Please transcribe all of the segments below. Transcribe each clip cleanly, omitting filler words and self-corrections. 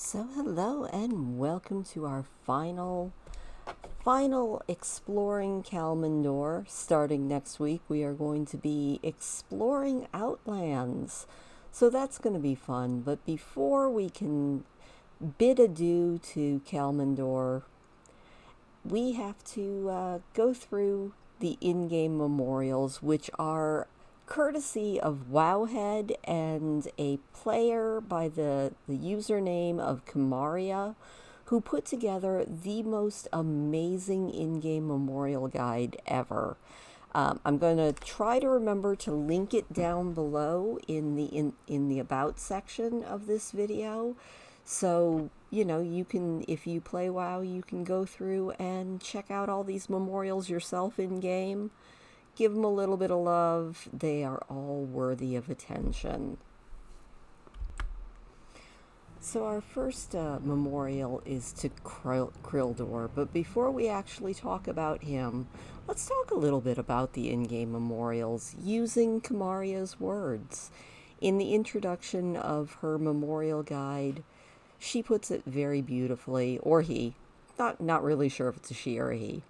So hello and welcome to our final exploring Kalimdor. Starting next week, we are going to be exploring Outlands. So that's going to be fun. But before we can bid adieu to Kalimdor, we have to go through the in-game memorials, which are courtesy of WoWHead and a player by the username of Kemaria, who put together the most amazing in-game memorial guide ever. I'm going to try to remember to link it down below in the about section of this video. So, you can, if you play WoW, you can go through and check out all these memorials yourself in game. Give them a little bit of love. They are all worthy of attention. So our first memorial is to Kalimdor, but before we actually talk about him, let's talk a little bit about the in-game memorials using Kemaria's words. In the introduction of her memorial guide, she puts it very beautifully, or he, not really sure if it's a she or a he.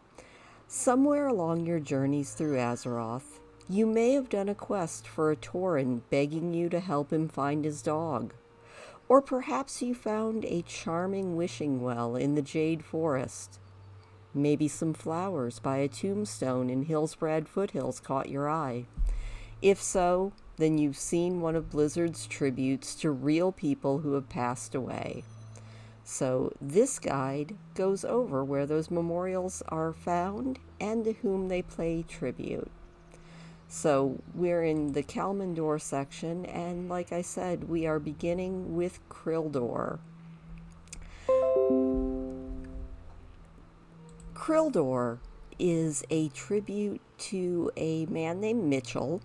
Somewhere along your journeys through Azeroth, you may have done a quest for a Tauren begging you to help him find his dog. Or perhaps you found a charming wishing well in the Jade Forest. Maybe some flowers by a tombstone in Hillsbrad Foothills caught your eye. If so, then you've seen one of Blizzard's tributes to real people who have passed away. So this guide goes over where those memorials are found and to whom they pay tribute. So we're in the Kalimdor section, and like I said, we are beginning with Kalimdor. Kalimdor is a tribute to a man named Mitchell,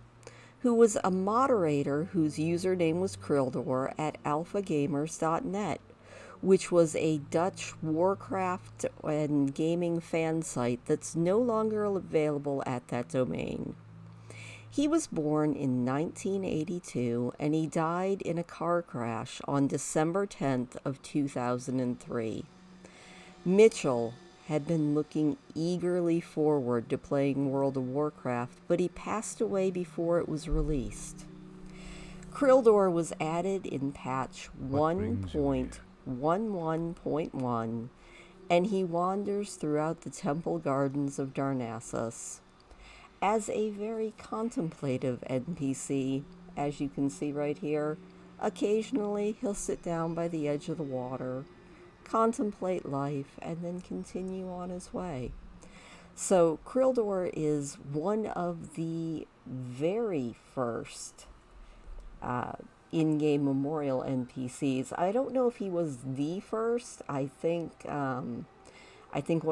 who was a moderator whose username was Kalimdor at alphagamers.net, which was a Dutch Warcraft and gaming fan site that's no longer available at that domain. He was born in 1982 and he died in a car crash on December 10th of 2003. Mitchell had been looking eagerly forward to playing World of Warcraft, but he passed away before it was released. Kalimdor was added in patch 1.11.1, and he wanders throughout the temple gardens of Darnassus. As a very contemplative NPC, as you can see right here, occasionally he'll sit down by the edge of the water, contemplate life, and then continue on his way. So Kalimdor is one of the very first in-game memorial NPCs. I don't know if he was the first. I think one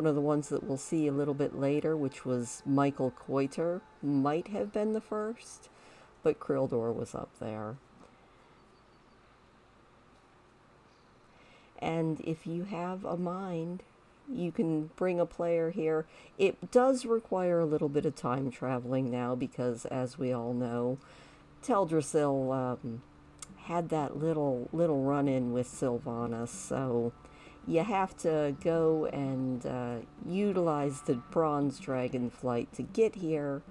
of the ones that we'll see a little bit later, which was Michael Coiter, might have been the first, but Kalimdor was up there. And if you have a mind, you can bring a player here. It does require a little bit of time traveling now because, as we all know, Teldrassil had that little run-in with Sylvanas, so you have to go and utilize the Bronze Dragon flight to get here,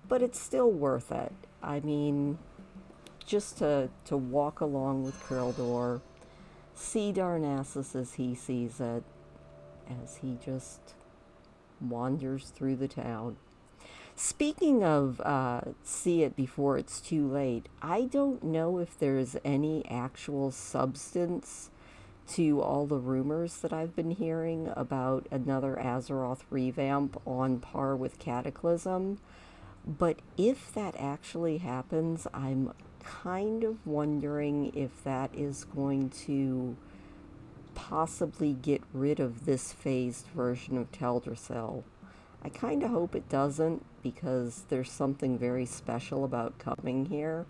but it's still worth it. I mean, just to walk along with Kalimdor, see Darnassus as he sees it, as he just wanders through the town. Speaking of see it before it's too late, I don't know if there's any actual substance to all the rumors that I've been hearing about another Azeroth revamp on par with Cataclysm. But if that actually happens, I'm kind of wondering if that is going to possibly get rid of this phased version of Teldrassil. I kind of hope it doesn't, because there's something very special about coming here.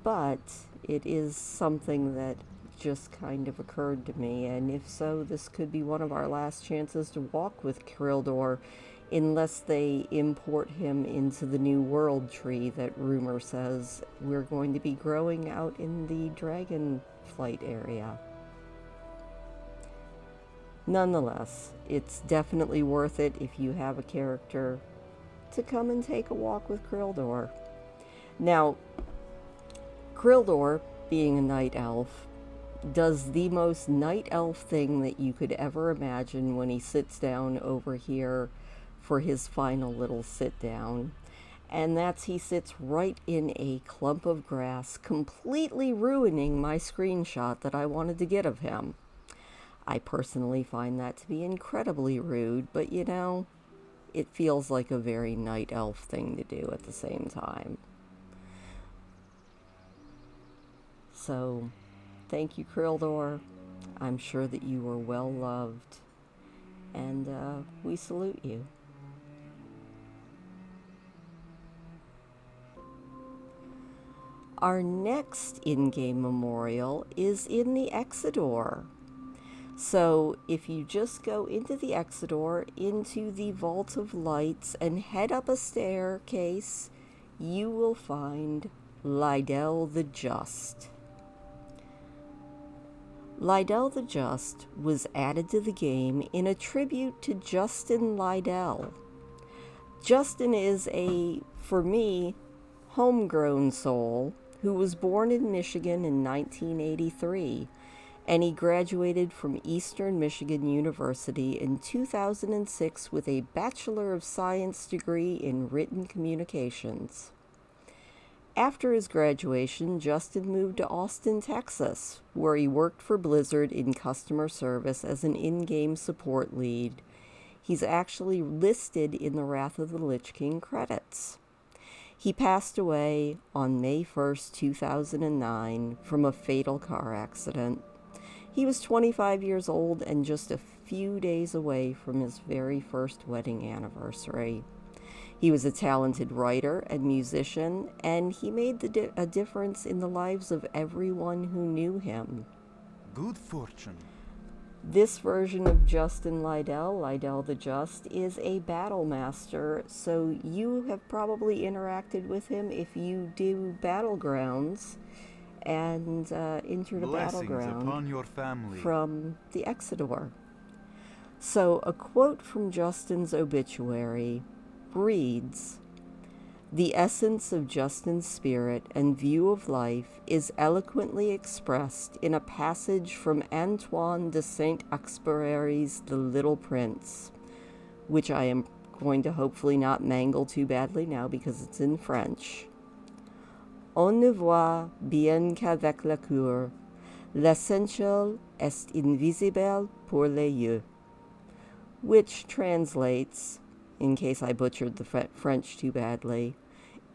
But it is something that just kind of occurred to me, and if so, this could be one of our last chances to walk with Kalimdor, unless they import him into the new world tree that rumor says we're going to be growing out in the Dragonflight area. Nonetheless, it's definitely worth it if you have a character to come and take a walk with Kalimdor. Now, Kalimdor, being a night elf, does the most night elf thing that you could ever imagine when he sits down over here for his final little sit down. And that's he sits right in a clump of grass, completely ruining my screenshot that I wanted to get of him. I personally find that to be incredibly rude, but you know, it feels like a very night elf thing to do at the same time. So, thank you, Kalimdor. I'm sure that you are well loved, and we salute you. Our next in-game memorial is in the Exodore. So if you just go into the Exodore, into the Vault of Lights, and head up a staircase, you will find Lydell the Just. Lydell the Just was added to the game in a tribute to Justin Lydell. Justin is a, for me, homegrown soul who was born in Michigan in 1983, and he graduated from Eastern Michigan University in 2006 with a Bachelor of Science degree in Written Communications. After his graduation, Justin moved to Austin, Texas, where he worked for Blizzard in customer service as an in-game support lead. He's actually listed in the Wrath of the Lich King credits. He passed away on May 1st, 2009 from a fatal car accident. He was 25 years old and just a few days away from his very first wedding anniversary. He was a talented writer and musician, and he made a difference in the lives of everyone who knew him. Good fortune. This version of Justin Lydell, Lydell the Just, is a battle master, so you have probably interacted with him if you do Battlegrounds and enter the Battleground upon your family from the Exodore. So a quote from Justin's obituary reads, "The essence of Justin's spirit and view of life is eloquently expressed in a passage from Antoine de Saint-Exupéry's The Little Prince," which I am going to hopefully not mangle too badly now because it's in French. "On ne voit bien qu'avec la cour, l'essentiel est invisible pour les yeux," which translates, in case I butchered the French too badly,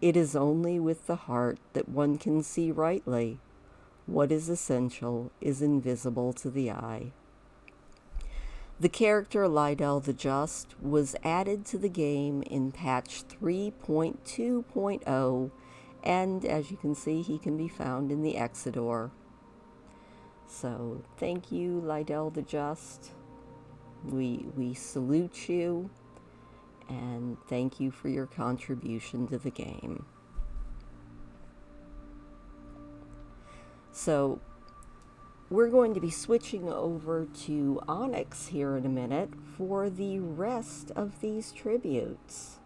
"It is only with the heart that one can see rightly. What is essential is invisible to the eye." The character Lydell the Just was added to the game in patch 3.2.0, and as you can see, he can be found in the Exodore. So thank you, Lydell the Just. We salute you, and thank you for your contribution to the game. So we're going to be switching over to Onyx here in a minute for the rest of these tributes.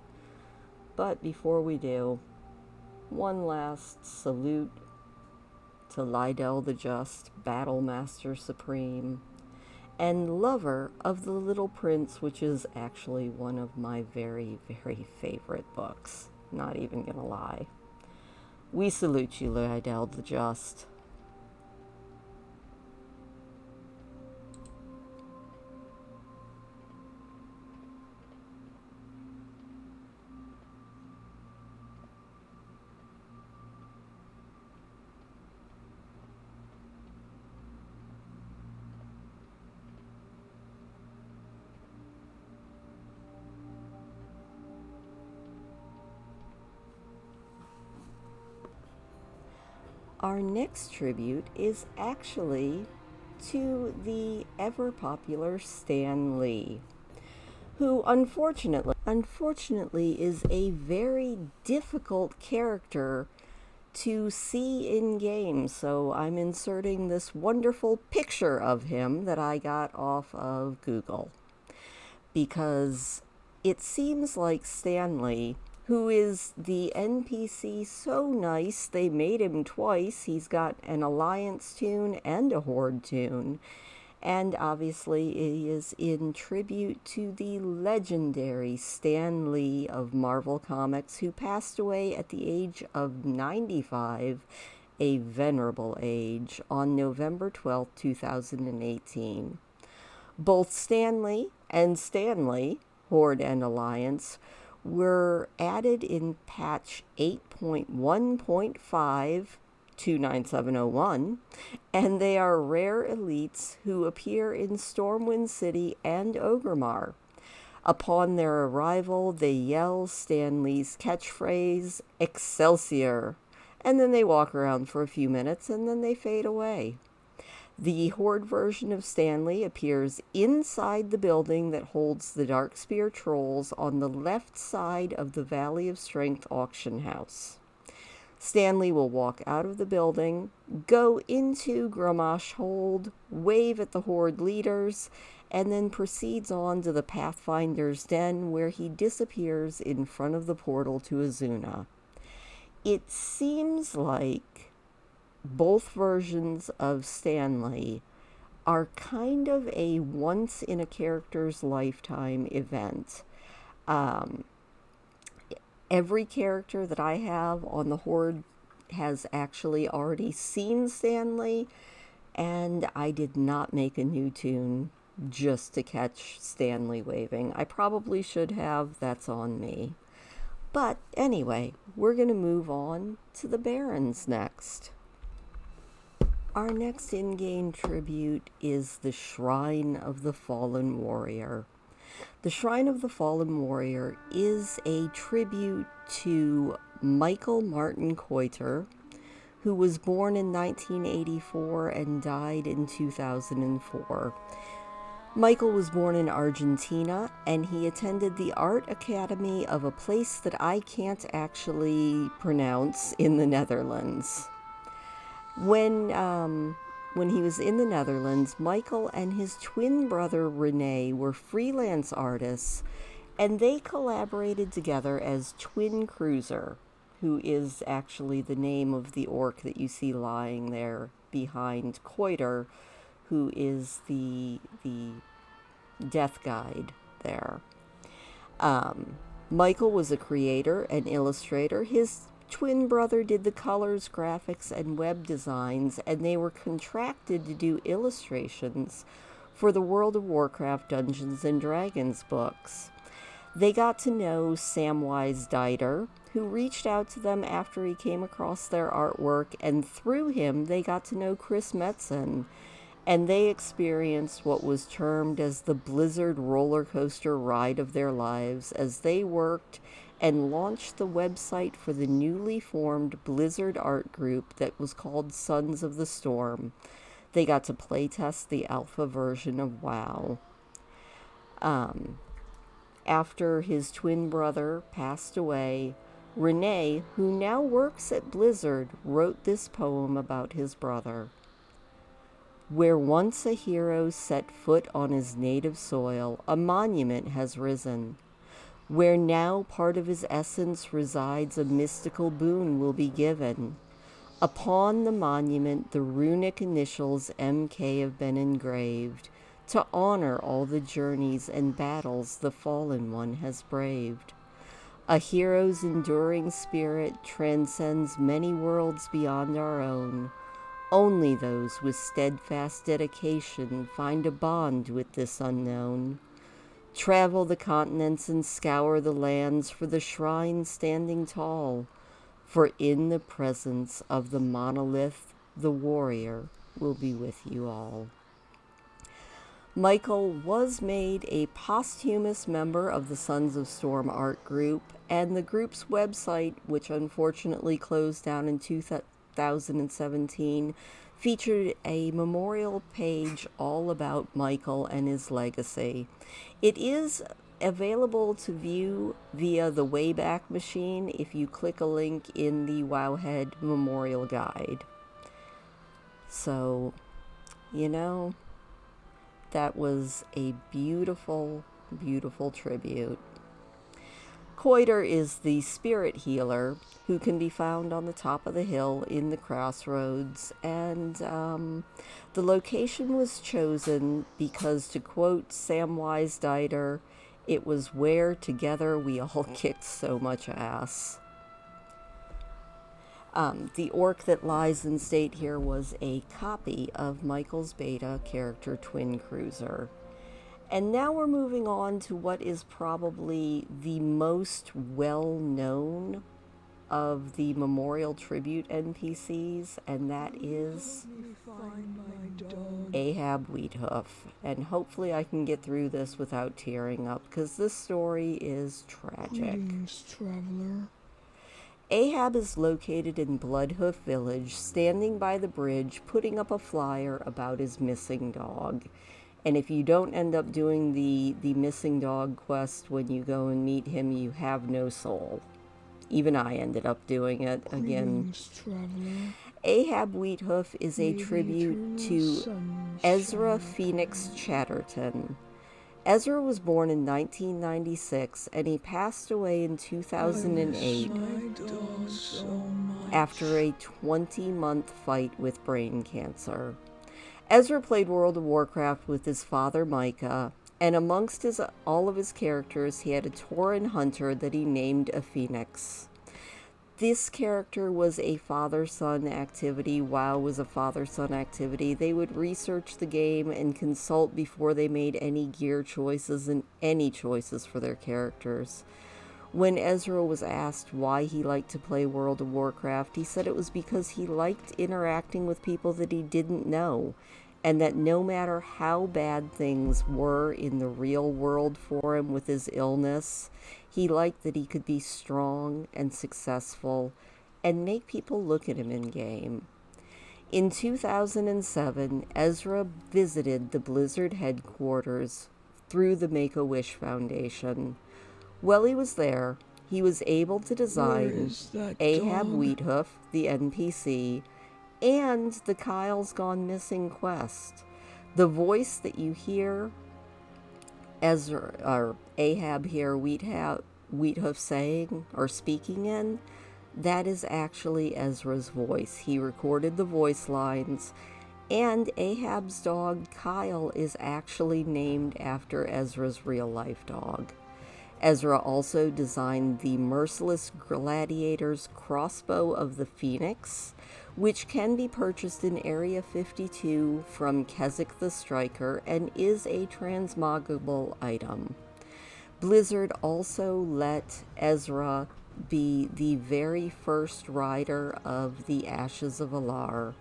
But before we do, one last salute to Lydell the Just, Battle Master Supreme, and lover of The Little Prince, which is actually one of my very, very favorite books. Not even gonna lie. We salute you, Lydell the Just. Our next tribute is actually to the ever-popular Stan Lee, who unfortunately is a very difficult character to see in game. So I'm inserting this wonderful picture of him that I got off of Google, because it seems like Stanley, who is the NPC so nice they made him twice. He's got an Alliance toon and a Horde toon. And obviously he is in tribute to the legendary Stan Lee of Marvel Comics, who passed away at the age of 95, a venerable age, on November 12th, 2018. Both Stanley and Stanley, Horde and Alliance, were added in patch 8.1.5 29701, and they are rare elites who appear in Stormwind City and Orgrimmar. Upon their arrival, they yell Stanley's catchphrase, Excelsior, and then they walk around for a few minutes and then they fade away. The Horde version of Stanley appears inside the building that holds the Darkspear Trolls on the left side of the Valley of Strength auction house. Stanley will walk out of the building, go into Grommash Hold, wave at the Horde leaders, and then proceeds on to the Pathfinder's Den, where he disappears in front of the portal to Azuna. It seems like both versions of Stanley are kind of a once-in-a-character's-lifetime event. Every character that I have on the Horde has actually already seen Stanley, and I did not make a new toon just to catch Stanley waving. I probably should have. That's on me. But anyway, we're going to move on to the Barons next. Our next in-game tribute is the Shrine of the Fallen Warrior. The Shrine of the Fallen Warrior is a tribute to Michael Martin Coiter, who was born in 1984 and died in 2004. Michael was born in Argentina, and he attended the Art Academy of a place that I can't actually pronounce in the Netherlands. When he was in the Netherlands, Michael and his twin brother Rene were freelance artists, and they collaborated together as Twin Cruiser, who is actually the name of the orc that you see lying there behind Coiter, who is the death guide there. Michael was a creator and illustrator. His twin brother did the colors, graphics, and web designs, and they were contracted to do illustrations for the World of Warcraft Dungeons & Dragons books. They got to know Samwise Dieter, who reached out to them after he came across their artwork, and through him they got to know Chris Metzen, and they experienced what was termed as the Blizzard roller coaster ride of their lives as they worked and launched the website for the newly formed Blizzard art group that was called Sons of the Storm. They got to playtest the alpha version of WoW. After his twin brother passed away, Rene, who now works at Blizzard, wrote this poem about his brother. Where once a hero set foot on his native soil, a monument has risen. Where now part of his essence resides, a mystical boon will be given. Upon the monument, the runic initials MK have been engraved, to honor all the journeys and battles the fallen one has braved. A hero's enduring spirit transcends many worlds beyond our own. Only those with steadfast dedication find a bond with this unknown. Travel the continents and scour the lands for the shrine standing tall, for in the presence of the monolith, the warrior will be with you all. Michael was made a posthumous member of the Sons of Storm art group, and the group's website, which unfortunately closed down in 2017, featured a memorial page all about Michael and his legacy. It is available to view via the Wayback Machine if you click a link in the WoWHead Memorial Guide. So, that was a beautiful, beautiful tribute. Koiter is the spirit healer who can be found on the top of the hill in the crossroads, and the location was chosen because, to quote Samwise Diter, it was where together we all kicked so much ass. The orc that lies in state here was a copy of Michael's beta character Twin Cruiser. And now we're moving on to what is probably the most well-known of the Memorial Tribute NPCs, and that is Ahab Wheathoof. And hopefully I can get through this without tearing up, because this story is tragic. Greetings, traveler. Ahab is located in Bloodhoof Village, standing by the bridge, putting up a flyer about his missing dog. And if you don't end up doing the missing dog quest when you go and meet him, you have no soul. Even I ended up doing it again. Traveler. Ahab Wheathoof is a tribute to Ezra Phoenix Chatterton. Ezra was born in 1996, and he passed away in 2008 after a 20-month fight with brain cancer. Ezra played World of Warcraft with his father Micah, and amongst all of his characters, he had a Tauren hunter that he named a Phoenix. This character was a father-son activity. WoW was a father-son activity. They would research the game and consult before they made any gear choices and any choices for their characters. When Ezra was asked why he liked to play World of Warcraft, he said it was because he liked interacting with people that he didn't know, and that no matter how bad things were in the real world for him with his illness, he liked that he could be strong and successful and make people look at him in-game. In 2007, Ezra visited the Blizzard headquarters through the Make-A-Wish Foundation. While he was there, he was able to design Ahab Wheathoof, the NPC, and the Kyle's Gone Missing quest. The voice that you hear Ezra or Ahab here, Wheathoof saying or speaking in, that is actually Ezra's voice. He recorded the voice lines, and Ahab's dog Kyle is actually named after Ezra's real-life dog. Ezra also designed the Merciless Gladiator's Crossbow of the Phoenix, which can be purchased in Area 52 from Keswick the Striker and is a transmoggable item. Blizzard also let Ezra be the very first rider of the Ashes of Alar.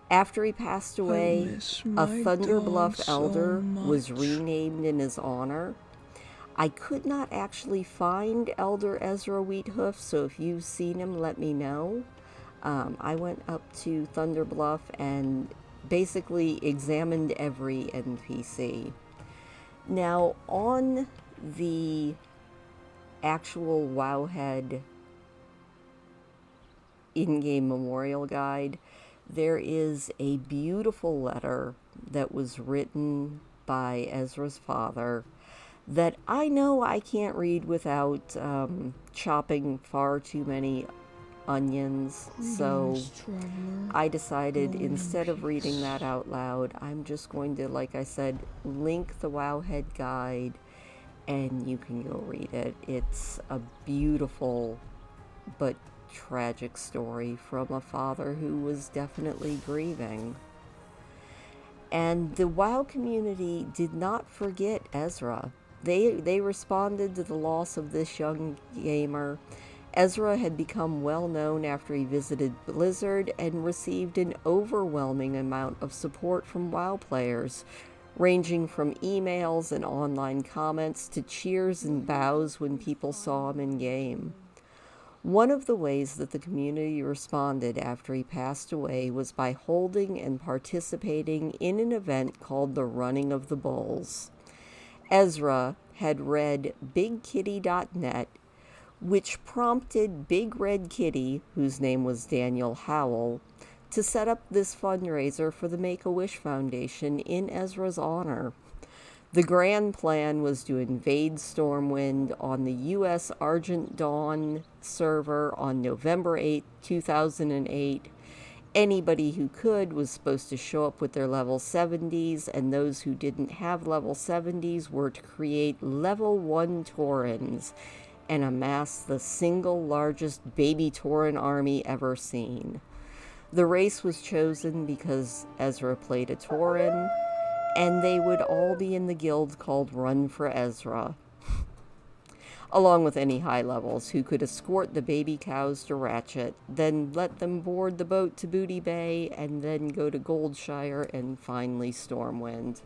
After he passed away, a Thunderbluff Elder was renamed in his honor. I could not actually find Elder Ezra Wheathoof, so if you've seen him, let me know. I went up to Thunderbluff and basically examined every NPC. Now, on the actual WoWHead in-game memorial guide, there is a beautiful letter that was written by Ezra's father that I know I can't read without chopping far too many onions, so I decided instead of reading that out loud, I'm just going to, like I said, link the WoWHead guide and you can go read it. It's a beautiful but tragic story from a father who was definitely grieving. And the WoW community did not forget Ezra. They responded to the loss of this young gamer. Ezra had become well known after he visited Blizzard and received an overwhelming amount of support from WoW players, ranging from emails and online comments to cheers and bows when people saw him in-game. One of the ways that the community responded after he passed away was by holding and participating in an event called the Running of the Bulls. Ezra had read BigKitty.net, which prompted Big Red Kitty, whose name was Daniel Howell, to set up this fundraiser for the Make-A-Wish Foundation in Ezra's honor. The grand plan was to invade Stormwind on the U.S. Argent Dawn server on November 8, 2008. Anybody who could was supposed to show up with their level 70s, and those who didn't have level 70s were to create level 1 Taurens and amass the single largest baby Tauren army ever seen. The race was chosen because Ezra played a Tauren, and they would all be in the guild called Run for Ezra, along with any high levels who could escort the baby cows to Ratchet, then let them board the boat to Booty Bay, and then go to Goldshire and finally Stormwind.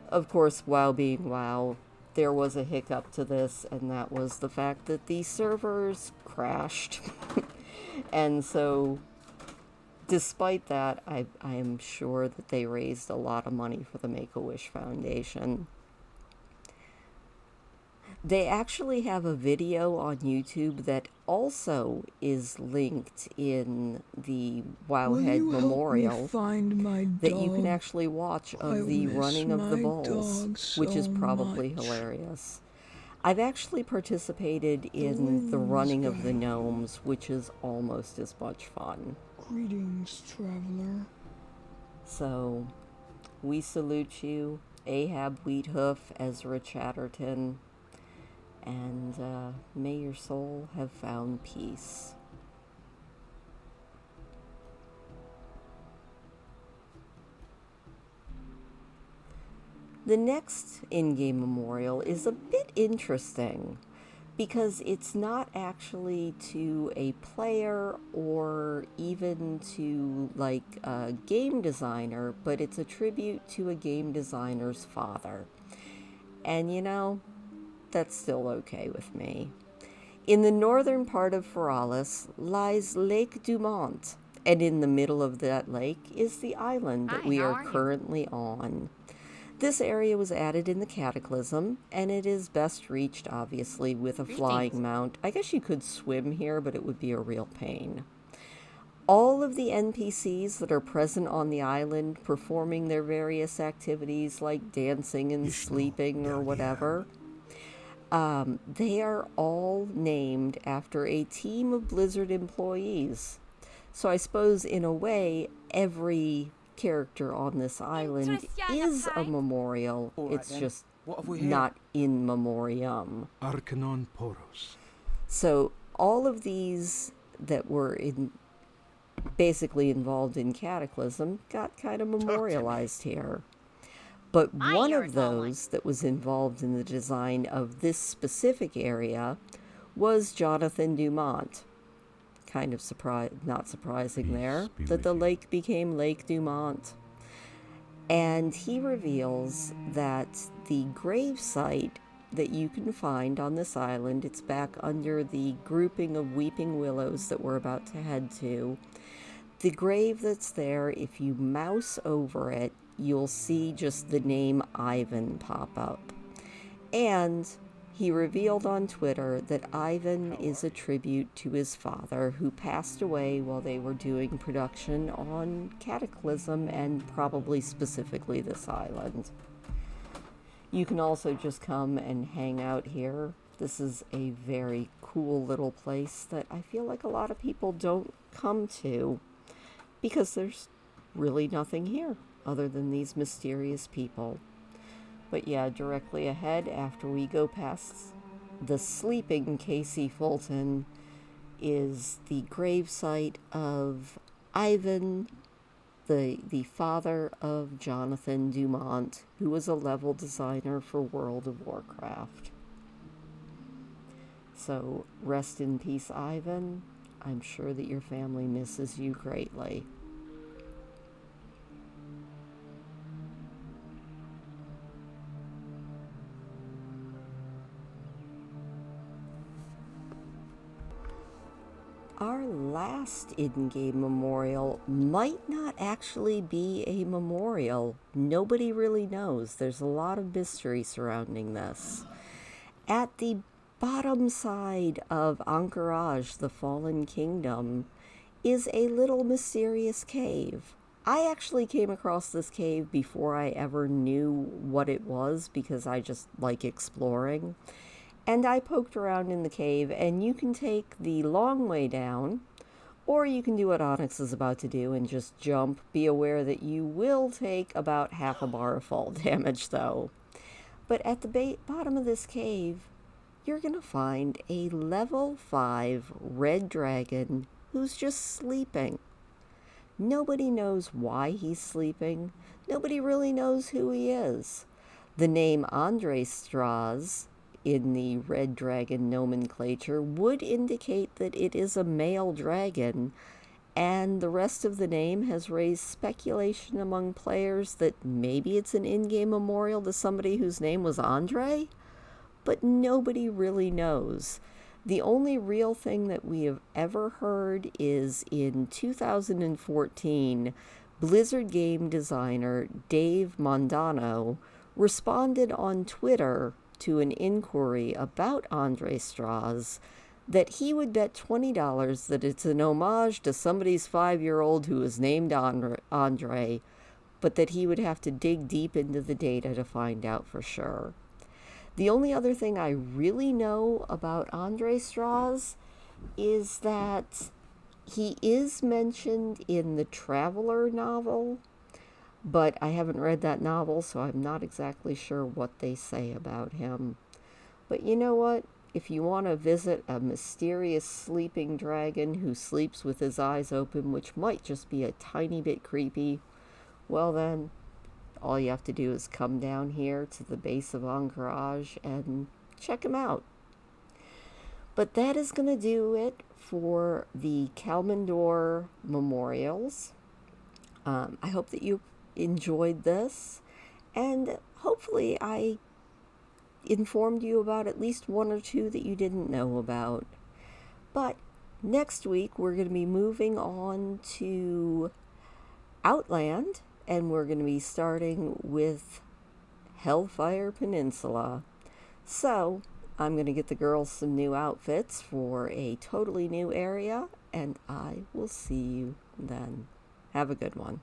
Of course, WoW being WoW, there was a hiccup to this, and that was the fact that the servers crashed. And so, despite that, I am sure that they raised a lot of money for the Make-A-Wish Foundation. They actually have a video on YouTube that also is linked in the WoWHead memorial find my that you can dog? actually watch I of the miss running of the my bulls, dog so which is probably much. hilarious. I've actually participated in the running of the gnomes, which is almost as much fun. Greetings, traveler. So, we salute you, Ahab Wheathoof, Ezra Chatterton, and may your soul have found peace. The next in-game memorial is a bit interesting because it's not actually to a player or even to like a game designer, but it's a tribute to a game designer's father. And you know, that's still okay with me. In the northern part of Feralis lies Lake Dumont, and in the middle of that lake is the island that we are currently on. This area was added in the Cataclysm, and it is best reached, obviously, with a flying mount. I guess you could swim here, but it would be a real pain. All of the NPCs that are present on the island performing their various activities like dancing and sleeping or whatever, they are all named after a team of Blizzard employees. So I suppose, in a way, every character on this island is a memorial. It's just not in memoriam. Arcanon Poros. So all of these that were basically involved in Cataclysm got kind of memorialized here. But one of those that was involved in the design of this specific area was Jonathan Dumont. Kind of not surprising there, that the lake became Lake Dumont. And he reveals that the grave site that you can find on this island, it's back under the grouping of weeping willows that we're about to head to. The grave that's there, if you mouse over it, you'll see just the name Ivan pop up. And he revealed on Twitter that Ivan is a tribute to his father, who passed away while they were doing production on Cataclysm, and probably specifically this island. You can also just come and hang out here. This is a very cool little place that I feel like a lot of people don't come to, because there's really nothing here other than these mysterious people. But yeah, directly ahead, after we go past the sleeping Casey Fulton, is the gravesite of Ivan, the father of Jonathan Dumont, who was a level designer for World of Warcraft. So, rest in peace, Ivan. I'm sure that your family misses you greatly. Our last in-game memorial might not actually be a memorial. Nobody really knows. There's a lot of mystery surrounding this. At the bottom side of Anchorage, the Fallen Kingdom, is a little mysterious cave. I actually came across this cave before I ever knew what it was because I just like exploring. And I poked around in the cave, and you can take the long way down, or you can do what Onyx is about to do and just jump. Be aware that you will take about half a bar of fall damage, though. But at the bottom of this cave, you're going to find a level 5 red dragon who's just sleeping. Nobody knows why he's sleeping. Nobody really knows who he is. The name Andre Straz in the red dragon nomenclature would indicate that it is a male dragon, and the rest of the name has raised speculation among players that maybe it's an in-game memorial to somebody whose name was Andre, but nobody really knows. The only real thing that we have ever heard is in 2014, Blizzard game designer Dave Mondano responded on Twitter to an inquiry about Andre Straz that he would bet $20 that it's an homage to somebody's 5-year-old who was named Andre, but that he would have to dig deep into the data to find out for sure. The only other thing I really know about Andre Straz is that he is mentioned in the Traveler novel, but I haven't read that novel, so I'm not exactly sure what they say about him. But you know what? If you want to visit a mysterious sleeping dragon who sleeps with his eyes open, which might just be a tiny bit creepy, well then, all you have to do is come down here to the base of Anchorage and check him out. But that is going to do it for the Kalimdor memorials. I hope that you enjoyed this, and hopefully I informed you about at least one or two that you didn't know about. But next week we're going to be moving on to Outland, and we're going to be starting with Hellfire Peninsula. So I'm going to get the girls some new outfits for a totally new area, and I will see you then. Have a good one.